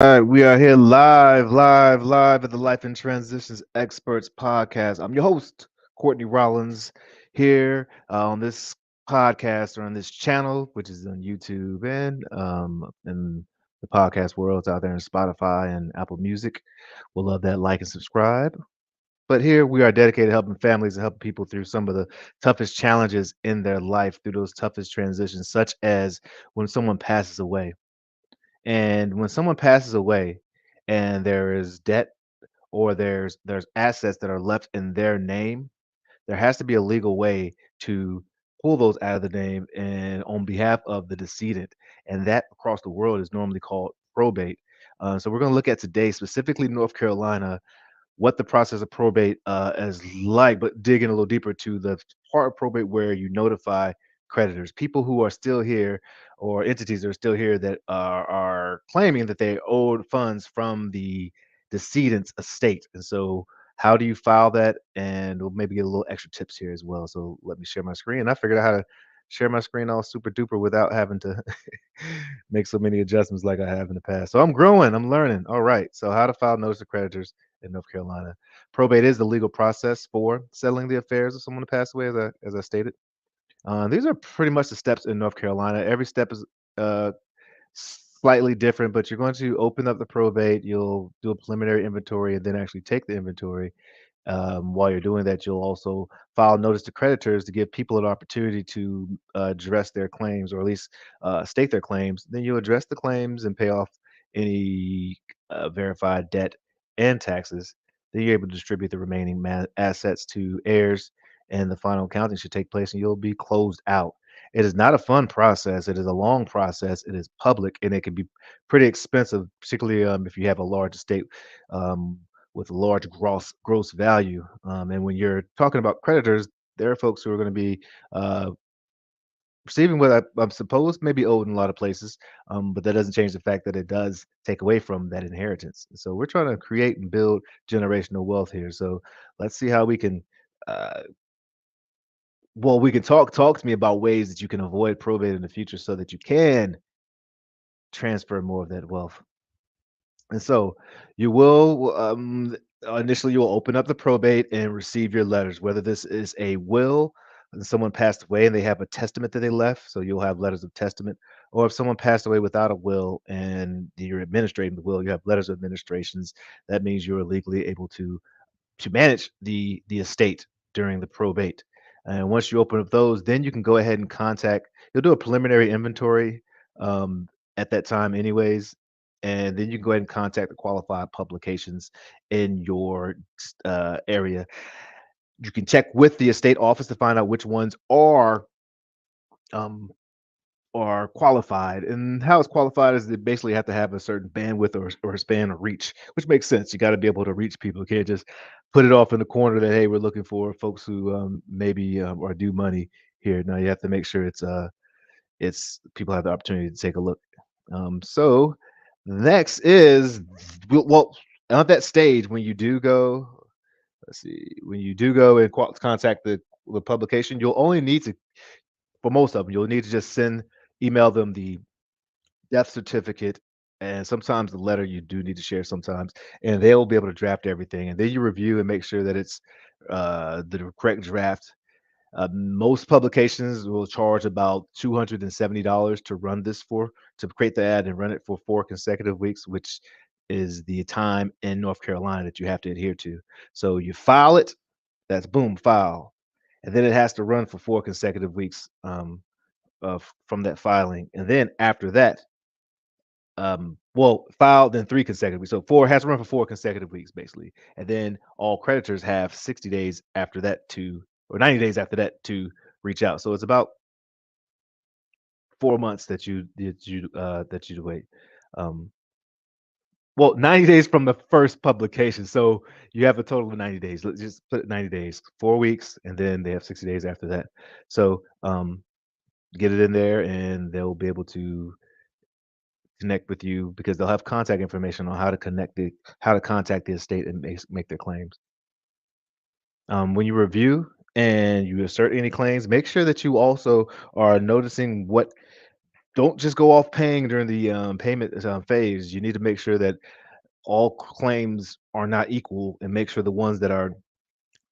All right, we are here live at the Life and Transitions Experts Podcast. I'm your host, Courtney Rollins, here on this podcast or on this channel, which is on YouTube and in the podcast world out there in Spotify and Apple Music. We'll love that like and subscribe. But here we are dedicated to helping families and helping people through some of the toughest challenges in their life, through those toughest transitions, such as when someone passes away. And when someone passes away and there is debt or there's assets that are left in their name, there has to be a legal way to pull those out of the name and on behalf of the decedent. And that across the world is normally called probate. So we're going to look at today, specifically North Carolina, what the process of probate is like, but digging a little deeper to the part of probate where you notify creditors, people who are still here or entities that are still here that are claiming that they owed funds from the decedent's estate. And so, how do you file that? And we'll maybe get a little extra tips here as well. So, let me share my screen. I figured out how to share my screen all super duper without having to make so many adjustments like I have in the past. So, I'm growing, I'm learning. All right. So, how to file notice to creditors in North Carolina. Probate is the legal process for settling the affairs of someone who passed away, as I stated. These are pretty much the steps in North Carolina. Every step is uh, slightly different, but you're going to open up the probate. You'll do a preliminary inventory and then actually take the inventory. While you're doing that, you'll also file notice to creditors to give people an opportunity to address their claims or at least state their claims. Then you address the claims and pay off any verified debt and taxes. Then you're able to distribute the remaining assets to heirs, and the final accounting should take place, and you'll be closed out. It is not a fun process. It is a long process. It is public, and it can be pretty expensive, particularly if you have a large estate. With a large gross value. And when you're talking about creditors, there are folks who are going to be uh, receiving what I'm supposed may be owed in a lot of places, but that doesn't change the fact that it does take away from that inheritance. So we're trying to create and build generational wealth here. So let's see how we can. Uh, well, we can talk to me about ways that you can avoid probate in the future, so that you can transfer more of that wealth. And so you will initially you'll open up the probate and receive your letters, whether this is a will and someone passed away and they have a testament that they left, so you'll have letters of testament, or if someone passed away without a will and you're administrating the will, you have letters of administrations. That means you're legally able to manage the estate during the probate. And once you open up those, then you can go ahead and contact. You'll do a preliminary inventory um, at that time, anyways, and then you can go ahead and contact the qualified publications in your area. You can check with the estate office to find out which ones um, are qualified. And how it's qualified is they basically have to have a certain bandwidth or span of reach, which makes sense. You got to be able to reach people. You can't just put it off in the corner that, hey, we're looking for folks who maybe are due money here. Now you have to make sure it's people have the opportunity to take a look. So next is well, at that stage when you do go, let's see, when you do go and contact the publication, you'll only need to, for most of them, you'll need to just email them the death certificate, and sometimes the letter you do need to share sometimes, and they'll be able to draft everything, and then you review and make sure that it's the correct draft. Most publications will charge about $270 to run this for to create the ad and run it for 4 consecutive weeks, which is the time in North Carolina that you have to adhere to. So you file it, that's boom, file, and then it has to run for 4 consecutive weeks from that filing, and then after that, well, filed in 3 consecutive weeks. So four has to run for 4 consecutive weeks, basically. And then all creditors have 60 days after that to, or 90 days after that to reach out. So it's about 4 months that you wait. Um, well, 90 days from the first publication. So you have a total of 90 days. Let's just put it 90 days, 4 weeks, and then they have 60 days after that. So get it in there and they'll be able to connect with you because they'll have contact information on how to contact the estate and make their claims. When you review and you assert any claims, make sure that you also are noticing what don't just go off paying during the payment phase. You need to make sure that all claims are not equal and make sure the ones that are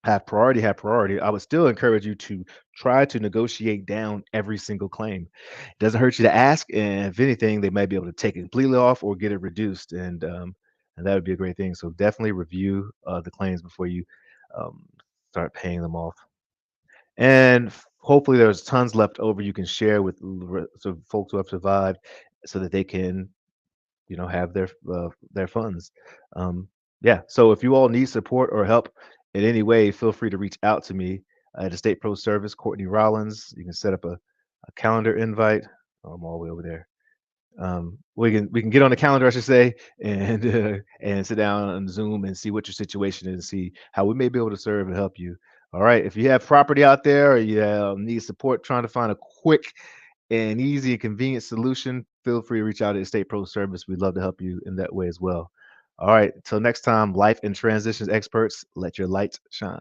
have priority. I would still encourage you to try to negotiate down every single claim. It doesn't hurt you to ask, and if anything, they might be able to take it completely off or get it reduced, and that would be a great thing. So definitely review the claims before you um, start paying them off. And hopefully, there's tons left over you can share with so folks who have survived, so that they can have their funds. Um, yeah. So if you all need support or help in any way, feel free to reach out to me at the State Pro Service, Courtney Rollins. You can set up a calendar invite. Oh, I'm all the way over there. We can get on the calendar, I should say, and sit down on Zoom and see what your situation is, and see how we may be able to serve and help you. All right. If you have property out there or you need support trying to find a quick and easy and convenient solution, feel free to reach out to Estate Pro Service. We'd love to help you in that way as well. All right. Until next time, life and transitions experts, let your light shine.